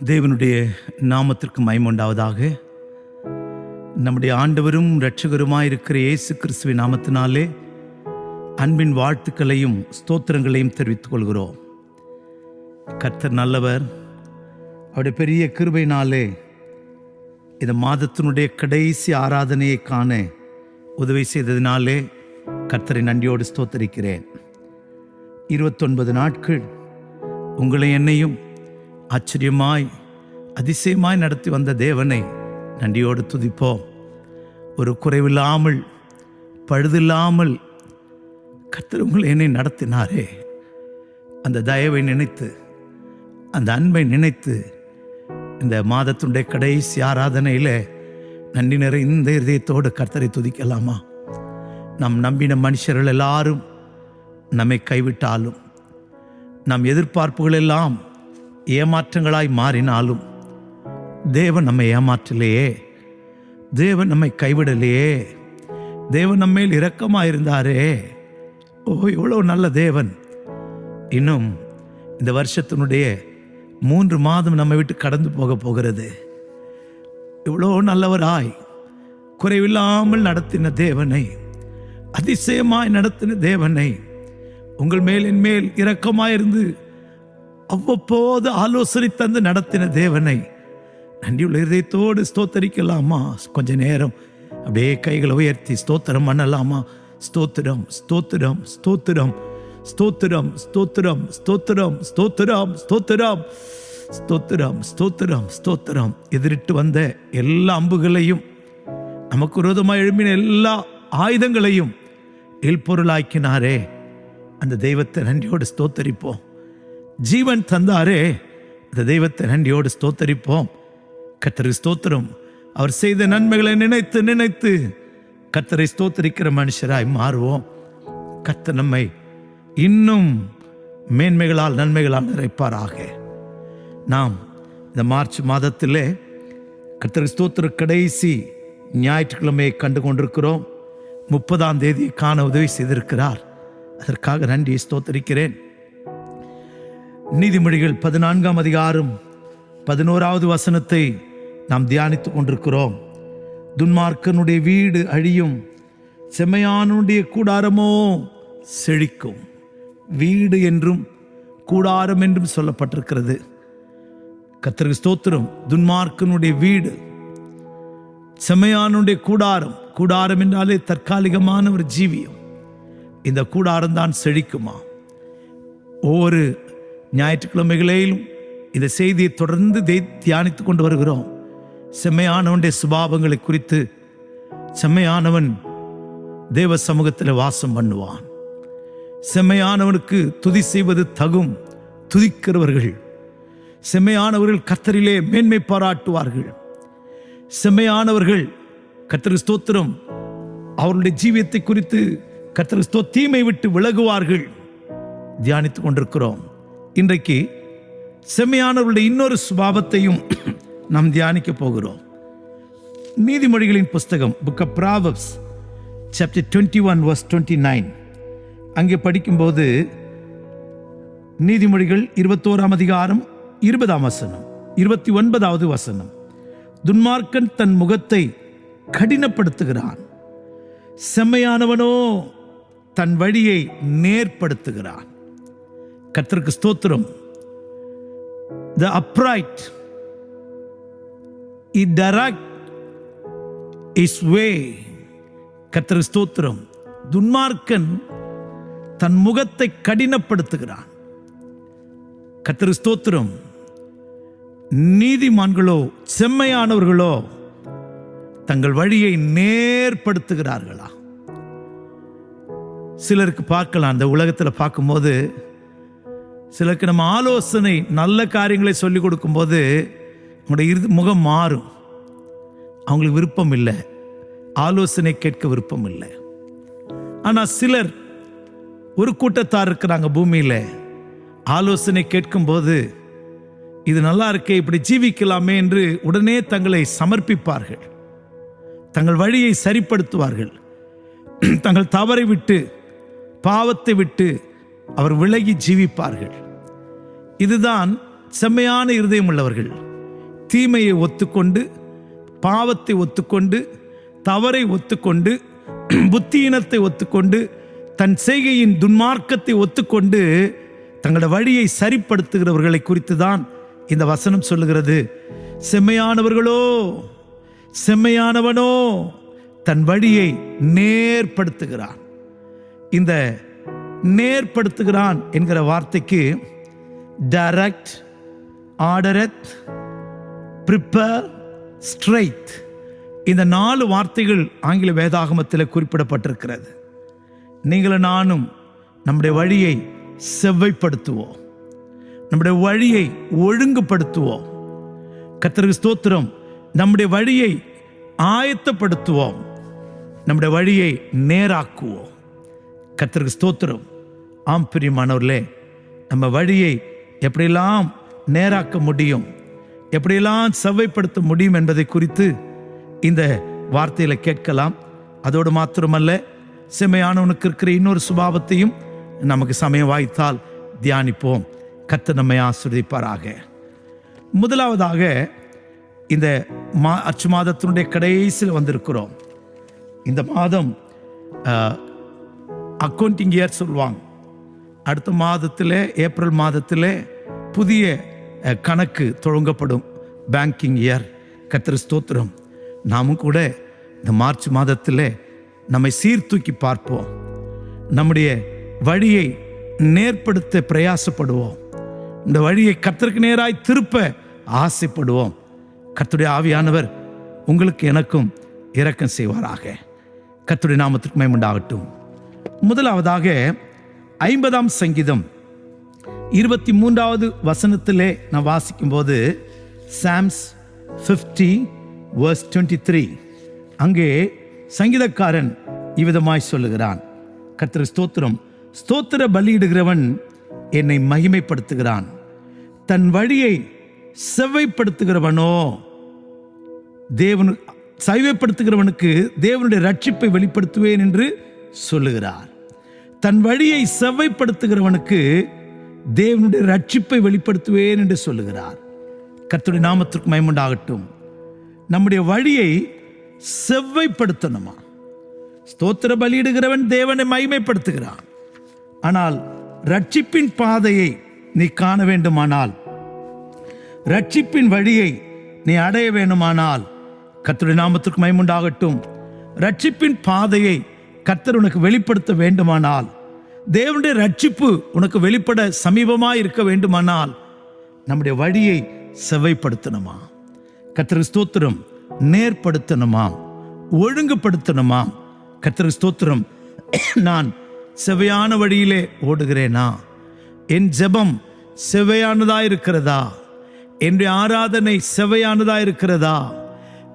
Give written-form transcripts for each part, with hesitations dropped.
தேவனுடைய நாமத்திற்கு மகிமை உண்டாவதாக. நம்முடைய ஆண்டவரும் இரட்சகருமாயிருக்கிற இயேசு கிறிஸ்துவின் நாமத்தினாலே அன்பின் வாழ்த்துக்களையும் ஸ்தோத்திரங்களையும் தெரிவித்துக் கொள்கிறோம். கர்த்தர் நல்லவர். அவருடைய பெரிய கிருபையினாலே இந்த மாதத்தினுடைய கடைசி ஆராதனையை காண உதவி செய்ததினாலே கர்த்தரை நன்றியோடு ஸ்தோத்தரிக்கிறேன். 29 நாட்கள் உங்களை என்னையும் ஆச்சரியமாய் அதிசயமாய் நடத்தி வந்த தேவனை நன்றியோடு துதிப்போம். ஒரு குறைவில்லாமல் பழுதில்லாமல் கர்த்தர் உங்களை என்னை நடத்தினாரே, அந்த தயவை நினைத்து, அந்த அன்பை நினைத்து இந்த மாதத்தினுடைய கடைசி ஆராதனையில் நன்றி நிறைந்த இதயத்தோடு கர்த்தரை துதிக்கலாமா? நாம் நம்பின மனுஷர்கள் எல்லாரும் நம்மை கைவிட்டாலும், நம் எதிர்பார்ப்புகள் எல்லாம் ஏமாற்றங்களாய் மாறினாலும், தேவன் நம்மை ஏமாற்றலையே, தேவன் நம்மை கைவிடலையே, தேவன் நம்மேல் இரக்கமாயிருந்தாரே. ஓ, இவ்வளோ நல்ல தேவன். இன்னும் இந்த வருஷத்தினுடைய 3 மாதம் நம்மை விட்டு கடந்து போகிறது. இவ்வளோ நல்லவராய் குறைவில்லாமல் நடத்தின தேவனை, அதிசயமாய் நடத்தின தேவனை, உங்கள் மேல் என் மேல் இரக்கமாயிருந்து அவ்வப்போது ஆலோசனை தந்து நடத்தின தேவனை நன்றியுள்ள இதயத்தோடு ஸ்தோத்தரிக்கலாமா? கொஞ்ச நேரம் அப்படியே கைகளை உயர்த்தி ஸ்தோத்திரம் பண்ணலாமா? ஸ்தோத்திரம், ஸ்தோத்திரம், ஸ்தோத்திரம், ஸ்தோத்திரம், ஸ்தோத்திரம், ஸ்தோத்திரம், ஸ்தோத்திரம், ஸ்தோத்திரம், ஸ்தோத்திரம், ஸ்தோத்திரம், ஸ்தோத்திரம். எதிரிட்டு வந்த எல்லா அம்புகளையும், நமக்கு விரோதமாக எழுப்பின எல்லா ஆயுதங்களையும் இல்பொருளாக்கினாரே, அந்த தெய்வத்தை நன்றியோடு ஸ்தோத்தரிப்போம். ஜீவன் தந்தாரே, அந்த தெய்வத்தை நன்றியோடு ஸ்தோத்தரிப்போம். கர்த்தருக்கு ஸ்தோத்திரம். அவர் செய்த நன்மைகளை நினைத்து நினைத்து கர்த்தரை ஸ்தோத்தரிக்கிற மனுஷராய் மாறுவோம். கர்த்தர் நம்மை இன்னும் மேன்மைகளால் நன்மைகளால் நிறைப்பாராக. நாம் இந்த மார்ச் மாதத்திலே கர்த்தருக்கு ஸ்தோத்திர கடைசி ஞாயிற்றுக்கிழமையை கண்டு கொண்டிருக்கிறோம். 30ஆம் தேதி காண உதவி செய்திருக்கிறார். அதற்காக நன்றியை ஸ்தோத்தரிக்கிறேன். நீதிமொழிகள் 14ஆம் அதிகாரம் 11வது வசனத்தை நாம் தியானித்துக் கொண்டிருக்கிறோம். துன்மார்க்கனுடைய வீடு அழியும், செம்மையானுடைய கூடாரமோ செழிக்கும். வீடு என்றும் கூடாரம் என்றும் சொல்லப்பட்டிருக்கிறது. கர்த்தருக்கு ஸ்தோத்திரம். துன்மார்க்கனுடைய வீடு, செம்மையானுடைய கூடாரம். கூடாரம் என்றாலே தற்காலிகமான ஒரு ஜீவியம். இந்த கூடாரம் தான் செழிக்குமா? ஒவ்வொரு ஞாயிற்றுக்கிழமைகளிலும் இந்த செய்தியை தொடர்ந்து தியானித்து கொண்டு வருகிறோம். செம்மையானவனுடைய சுபாவங்களை குறித்து. செம்மையானவன் தேவ சமூகத்தில் வாசம் பண்ணுவான். செம்மையானவனுக்கு துதி செய்வது தகும். துதிக்கிறவர்கள், செம்மையானவர்கள் கர்த்தரிலே மேன்மை பாராட்டுவார்கள். செம்மையானவர்கள் கர்த்தருக்கு ஸ்தோத்திரம், அவருடைய ஜீவியத்தை குறித்து கர்த்தருக்கு தீமை விட்டு விலகுவார்கள். தியானித்துக் கொண்டிருக்கிறோம். இன்றைக்கு செம்மையானவருடைய இன்னொரு சுபாவத்தையும் நாம் தியானிக்க போகிறோம். நீதிமொழிகளின் புஸ்தகம், book of Proverbs, chapter 21 verse 29. அங்கே படிக்கும்போது நீதிமொழிகள் 21ஆம் அதிகாரம் 20ஆம் வசனம், 29வது வசனம். துன்மார்க்கன் தன் முகத்தை கடினப்படுத்துகிறான், செம்மையானவனோ தன் வழியை நேர்படுத்துகிறான். கர்த்தருக்கு ஸ்தோத்திரம். The upright, he direct his way. கர்த்தருக்கு ஸ்தோத்திரம். துன்மார்க்கன் தன் முகத்தை கடினப்படுத்துகிறான். கர்த்தருக்கு ஸ்தோத்திரம். நீதிமான்களோ, செம்மையானவர்களோ தங்கள் வழியை நேர்படுத்துகிறார்களா? சிலருக்கு பார்க்கலாம், அந்த உலகத்தில் பார்க்கும்போது சிலருக்கு நம்ம ஆலோசனை, நல்ல காரியங்களை சொல்லிக் கொடுக்கும்போது அவங்களுடைய முகம் மாறும். அவங்களுக்கு விருப்பம் இல்லை, ஆலோசனை கேட்க விருப்பம் இல்லை. ஆனால் சிலர், ஒரு கூட்டத்தார் இருக்கிறாங்க பூமியில், ஆலோசனை கேட்கும்போது இது நல்லா இருக்கே, இப்படி ஜீவிக்கலாமே என்று உடனே தங்களை சமர்ப்பிப்பார்கள். தங்கள் வழியை சரிப்படுத்துவார்கள். தங்கள் தவறை விட்டு, பாவத்தை விட்டு அவர் விலகி ஜீவிப்பார்கள். இதுதான் செம்மையான இருதயம் உள்ளவர்கள் தீமையை ஒத்துக்கொண்டு, பாவத்தை ஒத்துக்கொண்டு, தவறை ஒத்துக்கொண்டு, புத்தியினத்தை ஒத்துக்கொண்டு, தன் செய்கையின் துன்மார்க்கத்தை ஒத்துக்கொண்டு தங்களோட வழியை சரிப்படுத்துகிறவர்களை குறித்து தான் இந்த வசனம் சொல்லுகிறது. செம்மையானவர்களோ, செம்மையானவனோ தன் வழியை நேர்படுத்துகிறான். இந்த நேர்படுத்துகிறான் என்கிற வார்த்தைக்கு டைரக்ட், ஆர்டரத், ப்ரிப்பேர், ஸ்ட்ரைட், இந்த 4 வார்த்தைகள் ஆங்கில வேதாகமத்தில் குறிப்பிடப்பட்டிருக்கிறது. நீங்களும் நானும் நம்முடைய வழியை செவ்வைப்படுத்துவோம், நம்முடைய வழியை ஒழுங்குபடுத்துவோம். கர்த்தருக்கு ஸ்தோத்திரம். நம்முடைய வழியை ஆயத்தப்படுத்துவோம், நம்முடைய வழியை நேராக்குவோம். கர்த்தருக்கு ஸ்தோத்திரம். ஆம் பிரியமானவர்களே, நம்ம வழியை எப்படியெல்லாம் நேராக்க முடியும், எப்படியெல்லாம் செவ்வைப்படுத்த முடியும் என்பதை குறித்து இந்த வார்த்தையில் கேட்கலாம். அதோடு மாத்திரமல்ல, செம்மையானவனுக்கு இருக்கிற இன்னொரு சுபாவத்தையும் நமக்கு சமயம் வாய்த்தால் தியானிப்போம். கர்த்தர் நம்மை ஆசீர்வதிப்பாராக. முதலாவதாக, இந்த அச்சு மாதத்தினுடைய கடைசியில் வந்திருக்கிறோம். இந்த மாதம் அக்கௌண்டிங் இயர் சொல்லுவாங்க. அடுத்த மாதத்தில், ஏப்ரல் மாதத்தில் புதிய கணக்கு தொடங்கப்படும், பேங்கிங் இயர். கர்த்தர் ஸ்தோத்திரம். நாமும் கூட இந்த மார்ச் மாதத்தில் நம்மை சீர்தூக்கி பார்ப்போம், நம்முடைய வழியை நேர்படுத்த பிரயாசப்படுவோம், இந்த வழியை கர்த்தருக்கு நேராய் திருப்ப ஆசைப்படுவோம். கர்த்தருடைய ஆவியானவர் உங்களுக்கு எனக்கும் இரக்கம் செய்வாராக. கர்த்தருடைய நாமத்திற்கு மகிமை உண்டாகட்டும். முதலாவதாக 50ஆம் சங்கீதம் 23வது வசனத்திலே நான் வாசிக்கும் போது, சாம்ஸ் 50 verse 23, அங்கே சங்கீதக்காரன் இவ்விதமாய் சொல்லுகிறான். கர்த்தர் ஸ்தோத்திரம். ஸ்தோத்திர பலியிடுகிறவன் என்னை மகிமைப்படுத்துகிறான், தன் வழியை செவ்வைப்படுத்துகிறவனோ சைவைப்படுத்துகிறவனுக்கு தேவனுடைய ரட்சிப்பை வெளிப்படுத்துவேன் என்று சொல்லுகிறார். தன் வழியை செவ்வைப்படுத்துகிறவனுக்கு தேவனுடைய ரட்சிப்பை வெளிப்படுத்துவேன் என்று சொல்லுகிறார். கர்த்தருடைய நாமத்திற்கு மகிமை உண்டாகட்டும். நம்முடைய வழியை செவ்வைப்படுத்தணுமா? ஸ்தோத்திர பலியிடுகிறவன் தேவனை மகிமைப்படுத்துகிறான். ஆனால் ரட்சிப்பின் பாதையை நீ காண வேண்டுமானால், ரட்சிப்பின் வழியை நீ அடைய வேண்டுமானால், கர்த்தருடைய நாமத்திற்கு மகிமை உண்டாகட்டும், ரட்சிப்பின் பாதையை கர்த்தர் உனக்கு வெளிப்படுத்த வேண்டுமானால், தேவனுடைய ரட்சிப்பு உனக்கு வெளிப்பட சமீபமாய் இருக்க வேண்டுமானால், நம்முடைய வழியை செவ்வைப்படுத்தணுமா? கர்த்தருக்கு ஸ்தோத்திரம். நேர்படுத்தணுமாம், ஒழுங்குபடுத்தணுமாம். கர்த்தருக்கு ஸ்தோத்திரம். நான் செவ்வையான வழியிலே ஓடுகிறேனா? என் ஜெபம் செவ்வையானதா இருக்கிறதா? என்னுடைய ஆராதனை செவ்வையானதா இருக்கிறதா?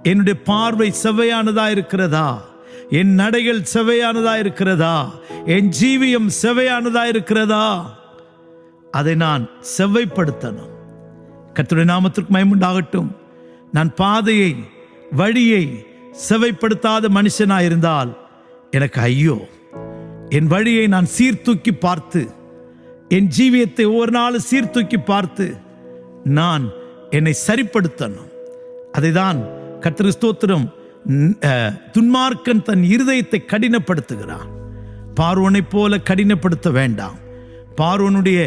என்னுடைய பார்வை செவ்வையானதா இருக்கிறதா? என் நடைகள் செவ்வையானதா இருக்கிறதா? என் ஜீவியம் செவ்வையானதா இருக்கிறதா? அதை நான் செவ்வைப்படுத்தணும். கர்த்தருடைய நாமத்திற்கு மகிமை உண்டாகட்டும். நான் பாதையை, வழியை செவ்வைப்படுத்தாத மனுஷனாயிருந்தால் எனக்கு ஐயோ. என் வழியை நான் சீர்தூக்கி பார்த்து, என் ஜீவியத்தை ஒவ்வொரு நாளும் சீர்தூக்கி பார்த்து நான் என்னை சரிப்படுத்தணும். அதை தான் கர்த்தருக்கு ஸ்தோத்திரம். துன்மார்க்கன் தன் இருதயத்தை கடினப்படுத்துகிறான். பார்வோனை போல கடினப்படுத்த வேண்டாம். பார்வோனுடைய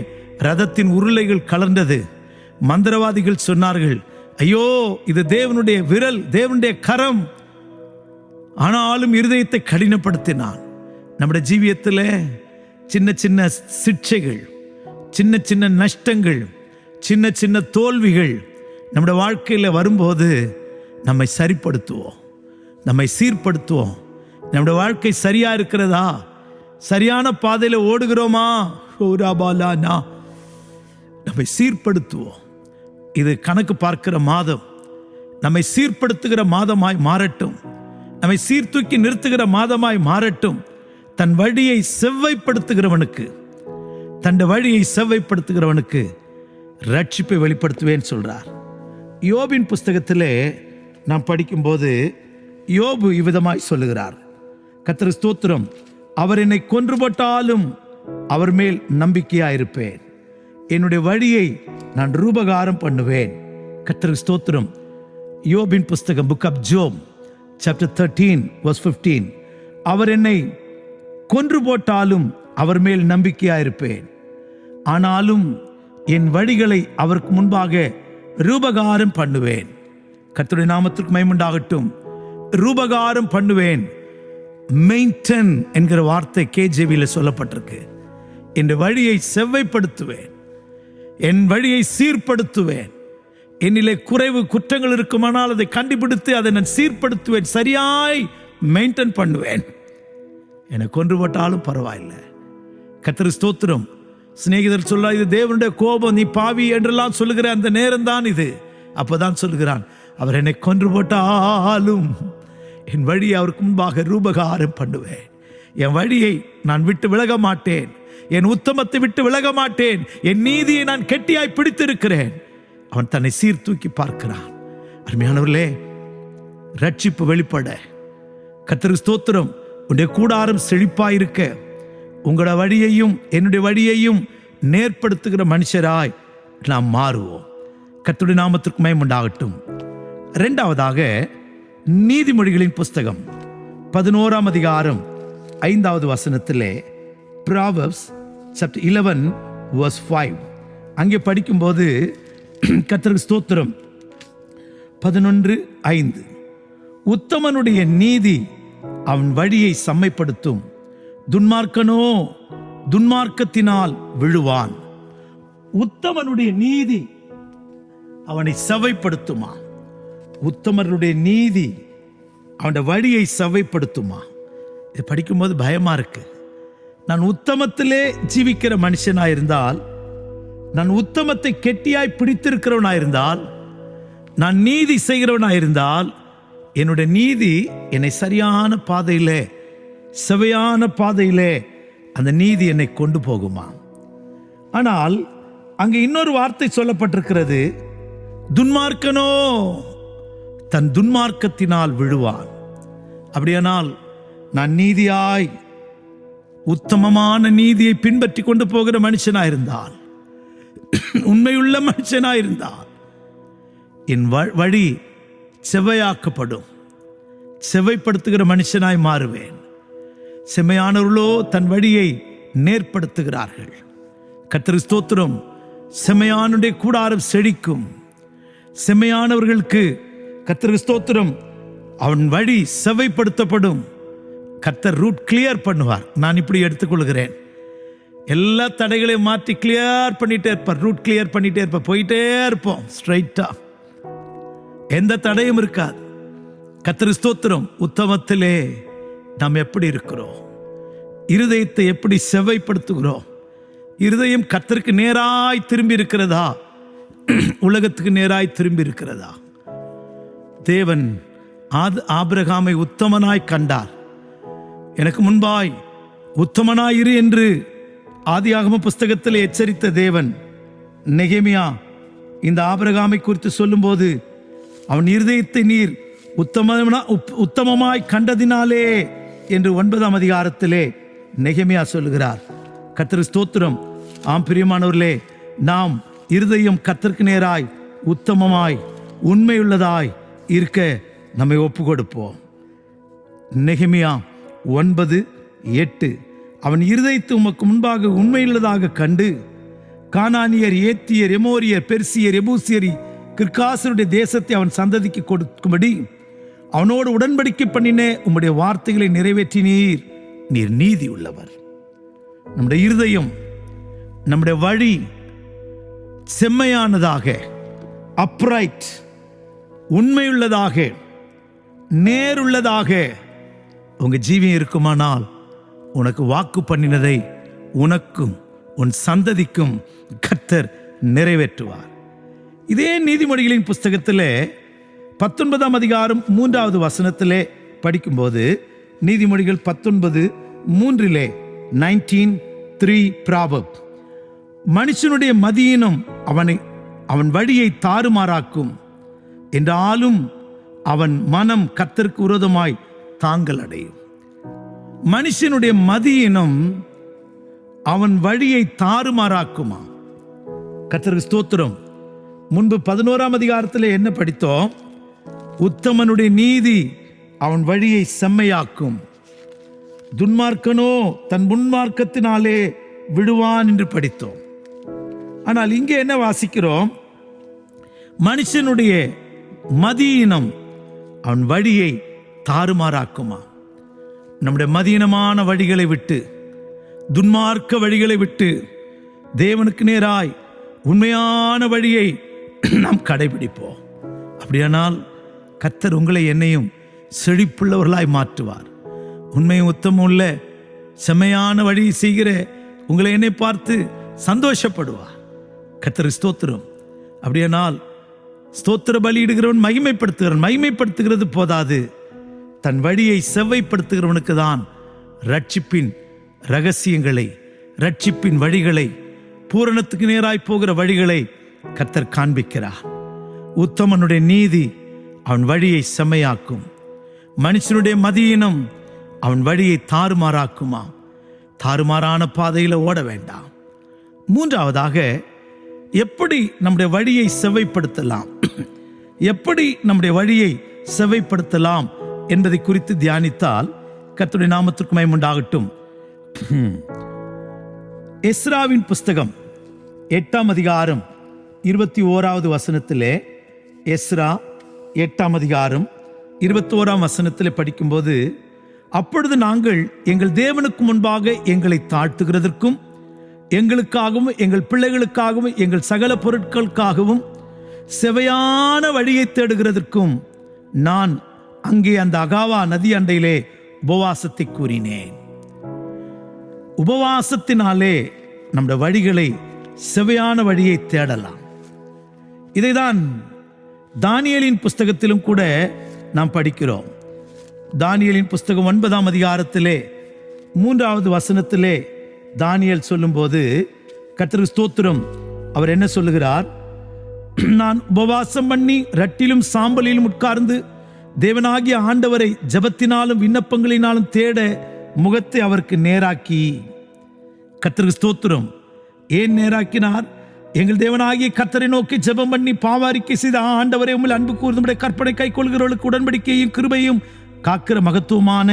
ரதத்தின் உருளைகள் கலர்ந்தது. மந்திரவாதிகள் சொன்னார்கள், ஐயோ, இது தேவனுடைய விரல், தேவனுடைய கரம். ஆனாலும் இருதயத்தை கடினப்படுத்தினான். நம்முடைய ஜீவியத்தில் சின்ன சின்ன சிக்ஷைகள், சின்ன சின்ன நஷ்டங்கள், சின்ன சின்ன தோல்விகள் நம்முடைய வாழ்க்கையில் வரும்போது நம்மை சரிப்படுத்துவோம், நம்மை சீர்படுத்துவோம். நம்முடைய வாழ்க்கை சரியா இருக்கிறதா? சரியான பாதையில் ஓடுகிறோமா? நம்மை சீர்படுத்துவோம். இது கணக்கு பார்க்கிற மாதம். நம்மை சீர்படுத்துகிற மாதமாய் மாறட்டும், நம்மை சீர்தூக்கி நிறுத்துகிற மாதமாய் மாறட்டும். தன் வழியை செவ்வைப்படுத்துகிறவனுக்கு, தன் வழியை செவ்வைப்படுத்துகிறவனுக்கு ரட்சிப்பை வெளிப்படுத்துவேன் சொல்றார். யோபின் புஸ்தகத்திலே நாம் படிக்கும்போது யோபு இவ்விதமாய் சொல்லுகிறார். கர்த்தருக்கு ஸ்தோத்திரம். அவர் என்னை கொன்று போட்டாலும் அவர் மேல் நம்பிக்கையாயிருப்பேன். என்னுடைய வழியை நான் ரூபகாரம் பண்ணுவேன். கர்த்தருக்கு ஸ்தோத்திரம். யோபின் புஸ்தகம், book of Job, chapter 13 verse 15. அவர் என்னை கொன்று போட்டாலும் அவர் மேல் நம்பிக்கையாயிருப்பேன், ஆனாலும் என் வழிகளை அவருக்கு முன்பாக ரூபகாரம் பண்ணுவேன். கர்த்தருடைய நாமத்திற்கு மகிமை உண்டாகட்டும். ரூபகாரம் பண்ணுவேன். மெயின்டைன் என்கிற வார்த்தை கேஜேவியில் சொல்லப்பட்டிருக்கு. என் வழியை செவ்வைப்படுத்துவேன், என் வழியை சீர்படுத்துவேன். என்னிலே குறைவு குற்றங்கள் இருக்குமானால் அதை கண்டுபிடித்து அதை நான் சீர்படுத்துவேன், சரியாய் மெயின்டைன் பண்ணுவேன். என்னை கொன்று போட்டாலும் பரவாயில்லை. கர்த்தருக்கு ஸ்தோத்திரம். சிநேகிதர் சொல்ல, இது தேவனுடைய கோபம், நீ பாவி என்றெல்லாம் சொல்லுகிற அந்த நேரம் தான் இது. அப்பதான் சொல்லுகிறான், அவர் என்னை கொன்று போட்டாலும் என் வழியை அவருக்கு முன்பாக ரூபகாரம் பண்ணுவேன். என் வழியை நான் விட்டு விலக மாட்டேன், என் உத்தமத்தை விட்டு விலக மாட்டேன், என் நீதியை நான் கெட்டியாய் பிடித்திருக்கிறேன். அவன் தன்னை சீர்தூக்கி பார்க்கிறான். அருமையானவர்களே, ரட்சிப்பு வெளிப்பட கர்த்தருக்கு ஸ்தோத்திரம். உன்னுடைய கூடாரம் செழிப்பாயிருக்க உங்களோட வழியையும் என்னுடைய வழியையும் நேர்படுத்துகிற மனுஷராய் நாம் மாறுவோம். கர்த்தருடைய நாமத்திற்கு மகிமை உண்டாகட்டும். இரண்டாவதாக, நீதிமொழிகளின் புஸ்தகம் 11ஆம் அதிகாரம் 5வது வசனத்திலே, ப்ராவர்ப்ஸ் சாப்டர் 11 verse 5 அங்கே படிக்கும்போது கர்த்தருக்கு ஸ்தோத்திரம் 11:5, உத்தமனுடைய நீதி அவன் வழியை செம்மைப்படுத்தும், துன்மார்க்கனோ துன்மார்க்கத்தினால் விழுவான். உத்தமனுடைய நீதி அவனை செவ்வைப்படுத்துமா? உத்தமனுடைய நீதி அவனுடைய வழியை செவ்வைப்படுத்துமா? இதை படிக்கும்போது பயமா இருக்கு. நான் உத்தமத்திலே ஜீவிக்கிற மனுஷனாயிருந்தால், நான் உத்தமத்தை கெட்டியாய் பிடித்திருக்கிறவனாயிருந்தால், நான் நீதி செய்கிறவனாயிருந்தால், என்னுடைய நீதி என்னை சரியான பாதையிலே, செவையான பாதையிலே அந்த நீதி என்னை கொண்டு போகுமா? ஆனால் அங்கே இன்னொரு வார்த்தை சொல்லப்பட்டிருக்கிறது, துன்மார்க்கனோ தன் துன்மார்க்கத்தினால் விழுவான். அப்படியானால் நான் நீதியாய் உத்தமமான நீதியை பின்பற்றி கொண்டு போகிற மனுஷனாயிருந்தால், உண்மையுள்ள மனுஷனாயிருந்தால், என் வழி செவ்வையாக்கப்படும், செவ்வைப்படுத்துகிற மனுஷனாய் மாறுவேன். செம்மையானவர்களோ தன் வழியை நேர்படுத்துகிறார்கள். கர்த்தருக்கு ஸ்தோத்திரம். செம்மையானுடைய கூடாரம் செழிக்கும். செம்மையானவர்களுக்கு கர்த்தருக்கு ஸ்தோத்திரம், அவன் வழி செவ்வைப்படுத்தப்படும். கர்த்தர் ரூட் கிளியர் பண்ணுவார். நான் இப்படி எடுத்துக்கொள்கிறேன். எல்லா தடைகளையும் மாற்றி கிளியர் பண்ணிட்டே இருப்பார். ரூட் கிளியர் பண்ணிட்டே இருப்பார். போயிட்டே இருப்போம் ஸ்ட்ரைட்டா, எந்த தடையும் இருக்காது. கர்த்தருக்கு ஸ்தோத்திரம். உத்தமத்திலே நாம் எப்படி இருக்கிறோம்? இருதயத்தை எப்படி செவ்வைப்படுத்துகிறோம்? இருதயம் கர்த்தருக்கு நேராய் திரும்பி இருக்கிறதா? உலகத்துக்கு நேராய் திரும்பி இருக்கிறதா? தேவன் ஆபிரகாமை உத்தமனாய் கண்டார். எனக்கு முன்பாய் உத்தமனாயிரு என்று ஆதியாகம புஸ்தகத்தில் எச்சரித்த தேவன், நெகேமியா இந்த ஆபிரகாமை குறித்து சொல்லும்போது, அவன் இருதயத்தை நீர் உத்தமமாய் கண்டதினாலே என்று 9ஆம் அதிகாரத்திலே நெகேமியா சொல்லுகிறார். கர்த்தருக்கு ஸ்தோத்திரம். ஆம் பிரியமானவர்களே, நாம் இருதயம் கர்த்தருக்கு நேராய் உத்தமமாய் உண்மையுள்ளதாய் இருக்க நம்மை ஒப்பு கொடுப்போம். நெகேமியா 9:8, அவன் இருதயத்தை உமக்கு முன்பாக உண்மையுள்ளதாக கண்டு, கானானியர், ஏத்தியர், எமோரியர், பெர்சியர், எபூசியர், கிர்காசருடைய தேசத்தை அவன் சந்ததிக்கு கொடுக்கும்படி அவனோடு உடன்படிக்கை பண்ணினே உம்முடைய வார்த்தைகளை நிறைவேற்றினீர். நீர் நீதி உள்ளவர். நம்முடைய இருதயம், நம்முடைய வழி செம்மையானதாக, அப்ரைட், உண்மையுள்ளதாக, நேருள்ளதாக உங்க ஜீவியம் இருக்குமானால், உனக்கு வாக்கு பண்ணினதை உனக்கும் உன் சந்ததிக்கும் கர்த்தர் நிறைவேற்றுவார். இதே நீதிமொழிகளின் புஸ்தகத்திலே 19ஆம் அதிகாரம் 3வது வசனத்திலே படிக்கும்போது, நீதிமொழிகள் 19:3 19:3 ப்ராவர்ப், மனுஷனுடைய மதியினம் அவன் வழியை தாறுமாறாக்கும், என்றாலும் அவன் மனம் கர்த்தருக்கு விரோதமாய் தாங்கள் அடையும். மனுஷனுடைய மதியினம் அவன் வழியை தாறுமாறாக்குமா? கர்த்தருக்கு ஸ்தோத்திரம். முன்பு 11ஆம் அதிகாரத்தில் என்ன படித்தோம்? உத்தமனுடைய நீதி அவன் வழியை செம்மையாக்கும், துன்மார்க்கனோ தன் முன்மார்க்கத்தினாலே விடுவான் என்று படித்தோம். ஆனால் இங்கே என்ன வாசிக்கிறோம்? மனுஷனுடைய மதியினம் அவன் வழியை தாறுமாறாக்குமா. நம்முடைய மதியினமான வழிகளை விட்டு, துன்மார்க்க வழிகளை விட்டு தேவனுக்கு நேராய் உண்மையான வழியை நாம் கடைபிடிப்போம். அப்படியானால் கர்த்தர் உங்களை என்னையும் செழிப்புள்ளவர்களாய் மாற்றுவார். உண்மையும் உத்தமும் உள்ள செம்மையான வழியை செய்கிற உங்களை என்னை பார்த்து சந்தோஷப்படுவார். கர்த்தர் ஸ்தோத்திரம். அப்படியானால் ஸ்தோத்திர பலியிடுகிறவன் மகிமைப்படுத்துகிறது போதாது, தன் வழியை செவ்வைப்படுத்துகிறவனுக்கு தான் ரட்சிப்பின் ரகசியங்களை, ரட்சிப்பின் வழிகளை, பூரணத்துக்கு நேராய் போகிற வழிகளை கர்த்தர் காண்பிக்கிறார். உத்தமனுடைய நீதி அவன் வழியை செம்மையாக்கும், மனுஷனுடைய மதியினம் அவன் வழியை தாறுமாறாக்குமா. தாறுமாறான பாதையில் ஓட வேண்டாம். மூன்றாவதாக, எப்படி நம்முடைய வழியை செவ்வைப்படுத்தலாம், எப்படி நம்முடைய வழியை செவ்வைப்படுத்தலாம் என்பதை குறித்து தியானித்தால் கர்த்தருடைய நாமத்திற்கு மகிமை உண்டாகட்டும். எஸ்ராவின் புஸ்தகம் 8ஆம் அதிகாரம் 21வது வசனத்திலே, எஸ்ரா 8ஆம் அதிகாரம் 21ஆம் வசனத்திலே படிக்கும்போது, அப்பொழுது நாங்கள் எங்கள் தேவனுக்கு முன்பாக எங்களை தாழ்த்துகிறதற்கும், எங்களுக்காகவும் எங்கள் பிள்ளைகளுக்காகவும் எங்கள் சகல பொருட்களுக்காகவும் செவையான வழியை தேடுகிறதற்கும் நான் அங்கே அந்த அகாவா நதி அண்டையிலே உபவாசத்தை கூறினேன். உபவாசத்தினாலே நம்முடைய வழிகளை, செவையான வழியை தேடலாம். இதைதான் தானியேலின் புஸ்தகத்திலும் கூட நாம் படிக்கிறோம். தானியேலின் புஸ்தகம் 9ஆம் அதிகாரத்திலே 3வது வசனத்திலே தானியேல் சொல்லும்போது, கர்த்தருக்கு ஸ்தோத்திரம், அவர் என்ன சொல்லுகிறார்? நான் உபவாசம் பண்ணி ரட்டிலும் சாம்பலிலும் உட்கார்ந்து தேவனாகிய ஆண்டவரை ஜெபத்தினாலும் விண்ணப்பங்களினாலும் தேட முகத்தை அவருக்கு நேராக்கி. கர்த்தருக்கு ஸ்தோத்திரம். ஏன் நேராக்கினார்? எங்கள் தேவனாகிய கர்த்தரை நோக்கி ஜெபம் பண்ணி பாவாரிக்கை செய்த ஆண்டவரை உம்மில் அன்பு கூர்ந்து கற்பனை கை கொள்கிறவர்களுக்கு உடன்படிக்கையும் கிருபையும் காக்கிற மகத்துவமான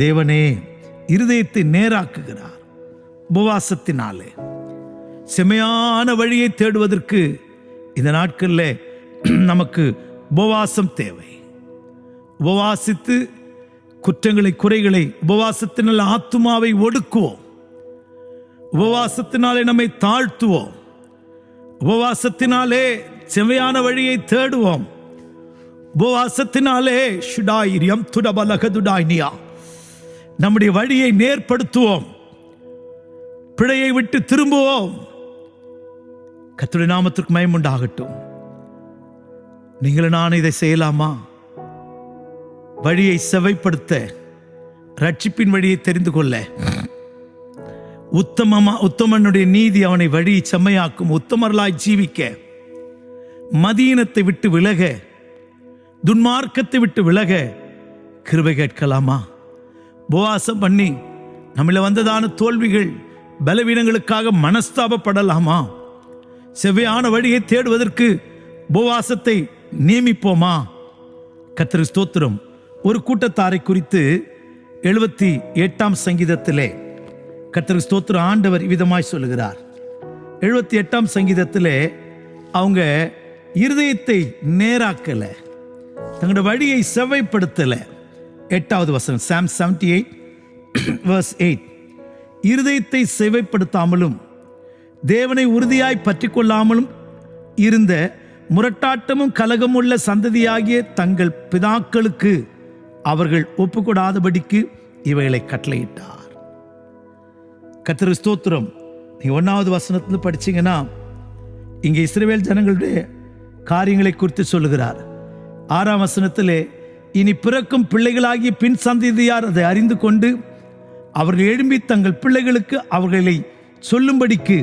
தேவனே, இருதயத்தை நேராக்குகிறார். உபவாசத்தினாலே செம்மையான வழியை தேடுவதற்கு இந்த நாட்களில் நமக்கு உபவாசம் தேவை. உபவாசித்து குற்றங்களை, குறைகளை, உபவாசத்தினால் ஆத்துமாவை ஒடுக்குவோம், உபவாசத்தினாலே நம்மை தாழ்த்துவோம், உபவாசத்தினாலே செம்மையான வழியை தேடுவோம், உபவாசத்தினாலே ஷுடாயிரியம் துடபலகதுடாய்னியா நம்முடைய வழியை நேர்படுத்துவோம், பிழையை விட்டு திரும்புவோம். கர்த்தருடைய நாமத்திற்கு மகிமை உண்டாகட்டும். நீங்கள் நான் இதை செய்யலாமா? வழியை செவைப்படுத்த, ரட்சிப்பின் வழியை தெரிந்து கொள்ள, உத்தமனுடைய நீதி அவனை வழியை செம்மையாக்கும், உத்தமர்களாய் ஜீவிக்க, மதீனத்தை விட்டு விலக, துன்மார்க்கத்தை விட்டு விலக கிருபை கேட்கலாமா? உபவாசம் பண்ணி நம்மள வந்ததான தோல்விகள், பலவீனங்களுக்காக மனஸ்தாபப்படலாமா? செவ்வையான வழியை தேடுவதற்கு உபவாசத்தை நியமிப்போமா? கர்த்தருக்கு ஸ்தோத்திரம். ஒரு கூட்டத்தாரை குறித்து 78ஆம் சங்கீதத்திலே கர்த்தருக்கு ஸ்தோத்திரம் ஆண்டவர் விதமாய் சொல்லுகிறார். 78ஆம் சங்கீதத்திலே அவங்க இருதயத்தை நேராக்கல, தங்களுடைய வழியை செவ்வைப்படுத்தல. 8வது வசனம், Psalm 78 verse 8, இருதயத்தை செவ்வைப்படுத்தாமலும் தேவனை உறுதியாய் பற்றி கொள்ளாமலும் இருந்த முரட்டாட்டமும் கலகமுள்ள சந்ததியாகிய தங்கள் பிதாக்களுக்கு அவர்கள் ஒப்புக்கொடாதபடிக்கு இவைகளை கட்டளையிட்டார். கர்த்தருக்கு ஸ்தோத்திரம். நீங்க 1வது வசனத்துல படிச்சீங்கன்னா இங்கே இஸ்ரவேல் ஜனங்களுடைய காரியங்களை குறித்து சொல்லுகிறார். 6ஆம் வசனத்திலே, இனி பிறக்கும் பிள்ளைகளாகிய பின் சந்ததியார் அதை அறிந்து கொண்டு அவர்கள் எழும்பி தங்கள் பிள்ளைகளுக்கு அவர்களை சொல்லும்படிக்கு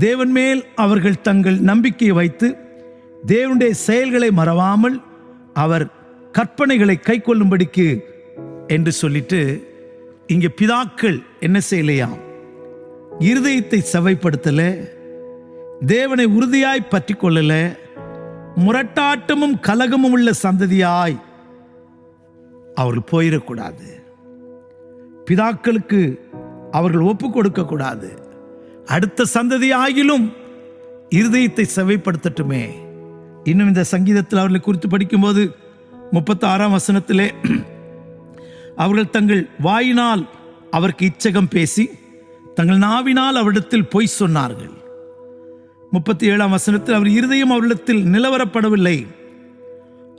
தேவன் மேல் அவர்கள் தங்கள் நம்பிக்கையை வைத்து தேவனுடைய செயல்களை மறவாமல் அவர் கற்பனைகளை கை கொள்ளும்படிக்கு என்று சொல்லிட்டு, இங்கே பிதாக்கள் என்ன செய்யலையாம்? இருதயத்தை செவைப்படுத்தல, தேவனை உறுதியாய் பற்றி கொள்ளல, முரட்டாட்டமும் கலகமும் உள்ள சந்ததியாய் அவர்கள் போயிடக்கூடாது. பிதாக்களுக்கு அவர்கள் ஒப்பு கொடுக்க கூடாது. அடுத்த சந்ததி ஆகிலும் இருதயத்தை செவைப்படுத்தட்டுமே. இன்னும் இந்த சங்கீதத்தில் அவர்களை குறித்து படிக்கும்போது 36ஆம் வசனத்திலே, அவர்கள் தங்கள் வாயினால் அவருக்கு இச்சகம் பேசி தங்கள் நாவினால் அவரிடத்தில் பொய் சொன்னார்கள். 37ஆம் வசனத்தில், அவர் இருதயம் அவரிடத்தில் நிலவரப்படவில்லை,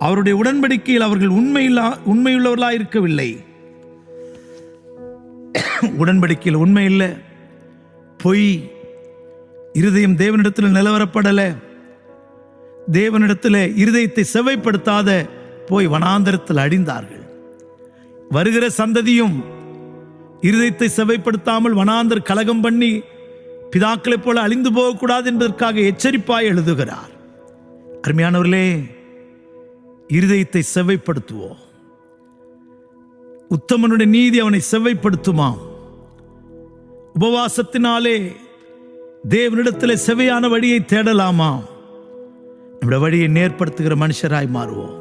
அவருடைய உடன்படிக்கையில் அவர்கள் உண்மையுள்ளவர்களாக இருக்கவில்லை. உடன்படிக்கையில் உண்மை இல்லை, பொய், இருதயம் தேவனிடத்தில் நிலவரப்படலை, தேவனிடத்தில் இருதயத்தை செவைப்படுத்தாத போய் வனாந்தரத்தில் அடிந்தார்கள். வருகிற சந்ததியும் இருதயத்தை செவைப்படுத்தாமல் வனாந்தர கலகம் பண்ணி பிதாக்களைப் போல அழிந்து போகக்கூடாது என்பதற்காக எச்சரிப்பாய் எழுதுகிறார். அருமையானவர்களே, இருதயத்தை செவைப்படுத்துவோம். உத்தமனுடைய நீதி அவனை செவைப்படுத்துமாம். உபவாசத்தினாலே தேவனிடத்திலே செவையான வழியை தேடலாமாம். நம்முடைய வழியை நேர்படுத்துகிற மனுஷராய் மாறுவோம்.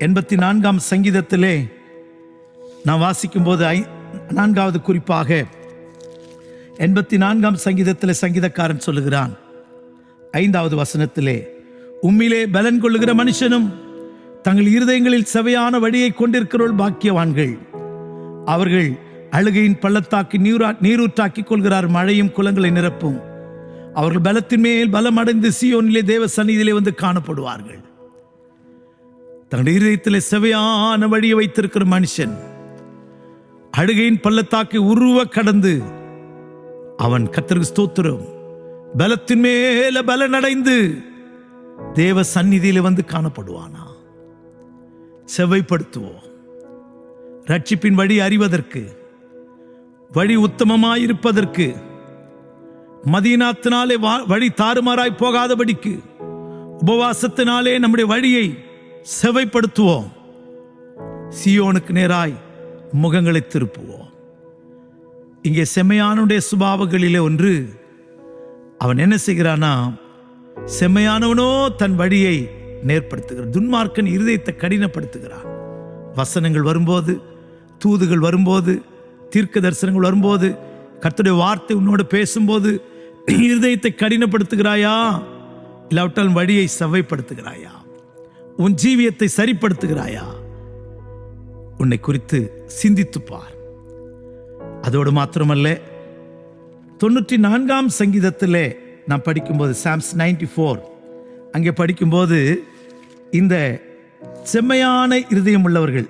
84ஆம் சங்கீதத்திலே நான் வாசிக்கும் போது 4வது குறிப்பாக 84ஆம் சங்கீதத்திலே சங்கீதக்காரன் சொல்லுகிறான் 5வது வசனத்திலே, உம்மிலே பலன் கொள்ளுகிற மனுஷனும் தங்கள் இருதயங்களில் செவையான வழியை கொண்டிருக்கிறவர்கள் பாக்கியவான்கள். அவர்கள் அழுகையின் பள்ளத்தாக்கி நீரூற்றாக்கிக் கொள்கிறார், மழையும் குளங்களை நிரப்பும். அவர்கள் பலத்தின் மேல் பலம் அடைந்து சீயோனிலே தேவ சந்நிதியிலே வந்து காணப்படுவார்கள். தங்களுடைய இருதயத்திலே செவையான வழியை வைத்திருக்கிற மனுஷன் அழுகையின் பள்ளத்தாக்கி உருவ கடந்து அவன் கர்த்தருக்கு ஸ்தோத்திரம் பலத்தின் மேல பலன் அடைந்து தேவ சந்நிதியிலே வந்து காணப்படுவானா. செவைப்படுத்துவோம். ரட்சிப்பின் வழி அறிவதற்கு, வழி உத்தமமாயிருப்பதற்கு, மதீனாத்தினாலே வழி தாறுமாறாய் போகாதபடிக்கு உபவாசத்தினாலே நம்முடைய வழியை செவைப்படுத்துவோம். சீயோனுக்கு நேராய் முகங்களை திருப்புவோம். இங்கே செம்மையானுடைய சுபாவங்களிலே ஒன்று, அவன் என்ன செய்கிறானா, செம்மையானவனோ தன் வழியை நேர்படுத்துகிறான், துன்மார்க்கன் இருதயத்தை கடினப்படுத்துகிறான். வசனங்கள் வரும்போது, தூதுகள் வரும்போது, தீர்க்க தரிசனங்கள் வரும்போது, கர்த்தருடைய வார்த்தை உன்னோடு பேசும்போது இருதயத்தை கடினப்படுத்துகிறாயா, இல்லாவிட்டால் வழியை செவ்வைப்படுத்துகிறாயா, உன் ஜீவியத்தை சரிப்படுத்துகிறாயா? உன்னை குறித்து சிந்தித்துப்பார். அதோடு மாத்திரமல்ல, 94ஆம் சங்கீதத்திலே நான் படிக்கும்போது, சாம்ஸ் 94 அங்கே படிக்கும்போது, இந்த செம்மையான இருதயம் உள்ளவர்கள்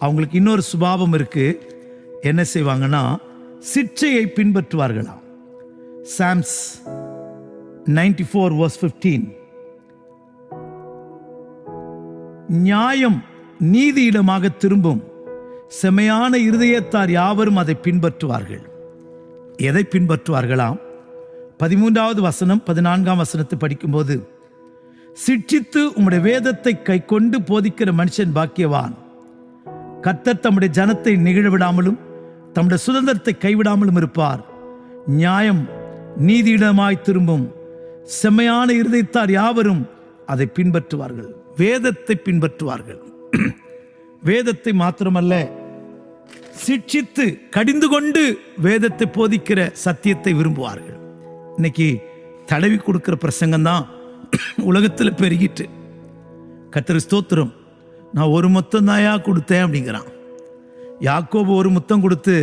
அவங்களுக்கு இன்னொரு சுபாவம் இருக்கு. என்ன செய்வாங்கன்னா, சிட்சையை பின்பற்றுவார்களாம். சாம்ஸ் 94 verse 15, நியாயம் நீதியிடமாக திரும்பும், செம்மையான இருதயத்தார் யாவரும் அதை பின்பற்றுவார்கள். எதை பின்பற்றுவார்களாம்? 13வது வசனம் 14ஆம் வசனத்தை படிக்கும்போது, சிட்சித்து உம்முடைய வேதத்தை கை கொண்டு போதிக்கிற மனுஷன் பாக்கியவான். கர்த்தர் தம்முடைய ஜனத்தை நிகழவிடாமலும் தம்முடைய சுதந்திரத்தை கைவிடாமலும் இருப்பார். நியாயம் நீதியிடமாய் திரும்பும், செம்மையான இருதயத்தார் யாவரும் அதை பின்பற்றுவார்கள். வேதத்தை பின்பற்றுவார்கள். வேதத்தை மாத்திரமல்ல, சிட்சித்து கடிந்து கொண்டு வேதத்தை போதிக்கிற சத்தியத்தை விரும்புவார்கள். இன்னைக்கு தடவி கொடுக்கிற பிரசங்கம் தான் உலகத்தில் பெருகிட்டு. கர்த்தருக்கு ஸ்தோத்திரம். நான் ஒரு முத்தம் தாயா கொடுத்தேன் அப்படிங்கிறான். யாக்கோபு ஒரு முத்தம் கொடுத்து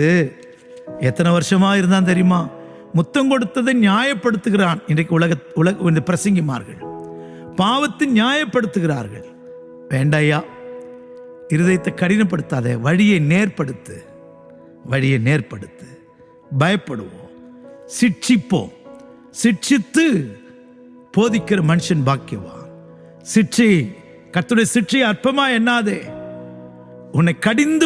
எத்தனை வருஷமா இருந்தான் தெரியுமா? முத்தம் கொடுத்ததை நியாயப்படுத்துகிறான். இன்றைக்கு இந்த பிரசங்கிமார்கள் பாவத்தை நியாயப்படுத்துகிறார்கள். வேண்டாயா, இருதயத்தை கடினப்படுத்தாத, வழியை நேர்படுத்து, வழியை நேர்படுத்து. பயப்படுவோம், சிட்சிப்போம். சிட்சித்து போதிக்கிற மனுஷன் பாக்கியவான். சிட்சி, கர்த்தருடைய சிட்சை அற்பமா எண்ணாதே. உன்னை கடிந்து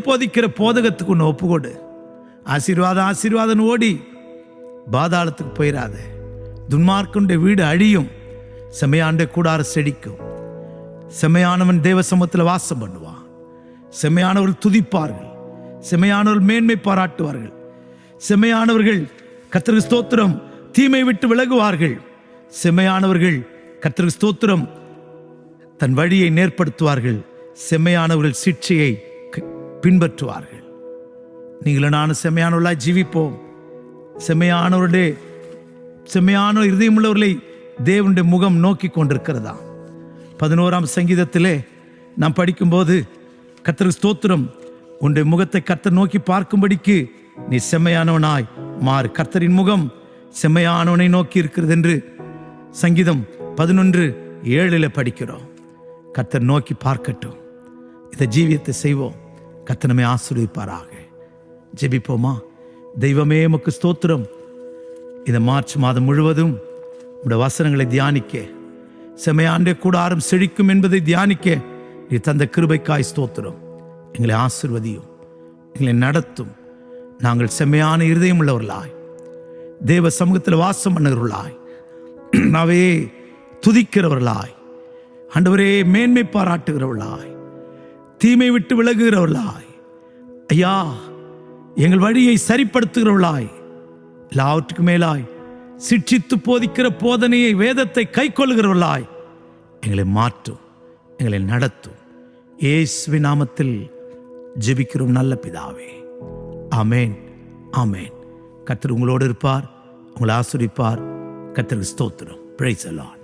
போதிக்கிற போதகத்துக்கு உன்னை ஒப்புக்கொடு. ஆசீர்வாதம் ஓடி பாதாளத்துக்கு போயிடாத. துன்மார்க்கனுடைய வீடு அழியும், செம்மையாண்ட கூடார செடிக்கும். செம்மையானவன் தேவ சமூகத்தில் வாசம் பண்ணுவான். செம்மையானவர்கள் துதிப்பார்கள், செம்மையானவர்கள் மேன்மை பாராட்டுவார்கள், செம்மையானவர்கள் கர்த்தருக்கு ஸ்தோத்திரம். தீமை விட்டு விலகுவார்கள். செம்மையானவர்கள் கர்த்தருக்கு ஸ்தோத்திரம் தன் வழியை நேர்படுத்துவார்கள். செம்மையானவர்கள் சிட்சையை பின்பற்றுவார்கள். நீங்களும் நானும் செம்மையானவர்களாய் ஜீவிப்போம். செம்மையான இருதயம் உள்ளவர்களை தேவனுடைய முகம் நோக்கி கொண்டிருக்கிறதா. 11ஆம் சங்கீதத்திலே நாம் படிக்கும்போது கர்த்தருக்கு ஸ்தோத்திரம், உன்னுடைய முகத்தை கர்த்தர் நோக்கி பார்க்கும்படிக்கு நீ செம்மையானவனாய் மாறு. கர்த்தரின் முகம் செம்மையானவனை நோக்கி இருக்கிறது என்று சங்கீதம் 11:7 படிக்கிறோம். கர்த்தர் நோக்கி பார்க்கட்டும். இதை ஜீவியத்தை செய்வோம். கர்த்தர் நம்மை ஆசீர்வதிப்பாராக. ஜெபிப்போமா. தெய்வமே உமக்கு ஸ்தோத்திரம். இந்த மார்ச் மாதம் முழுவதும் உடைய வசனங்களை தியானிக்க, செம்மையாண்டே கூடாரம் செழிக்கும் என்பதை தியானிக்க நீ தந்த கிருபைக்காய் ஸ்தோத்திரம். எங்களை ஆசீர்வதியும், எங்களை நடத்தும். நாங்கள் செம்மையான இருதயம் உள்ளவர்களாய், தேவ சமூகத்தில் வாசம் பண்ணுகிறவர்களாய், நாவே துதிக்கிறவர்களாய், ஆண்டவரே மேன்மை பாராட்டுகிறவர்களாய், தீமை விட்டு விலகுகிறவர்களாய், ஐயா எங்கள் வழியை சரிப்படுத்துகிறவர்களாய், எல்லாவற்றுக்கும் மேலாய் சிட்சித்து போதிக்கிற போதனையை, வேதத்தை கை கொள்ளுகிறவர்களாய் எங்களை மாற்றும், எங்களை நடத்தும். இயேசுவின் நாமத்தில் ஜெபிக்கிறோம் நல்ல பிதாவே. ஆமேன், ஆமேன். கர்த்தர் உங்களோடு இருப்பார், உங்களை ஆசீர்வதிப்பார். கர்த்தருக்கு ஸ்தோத்திரம். Praise the Lord.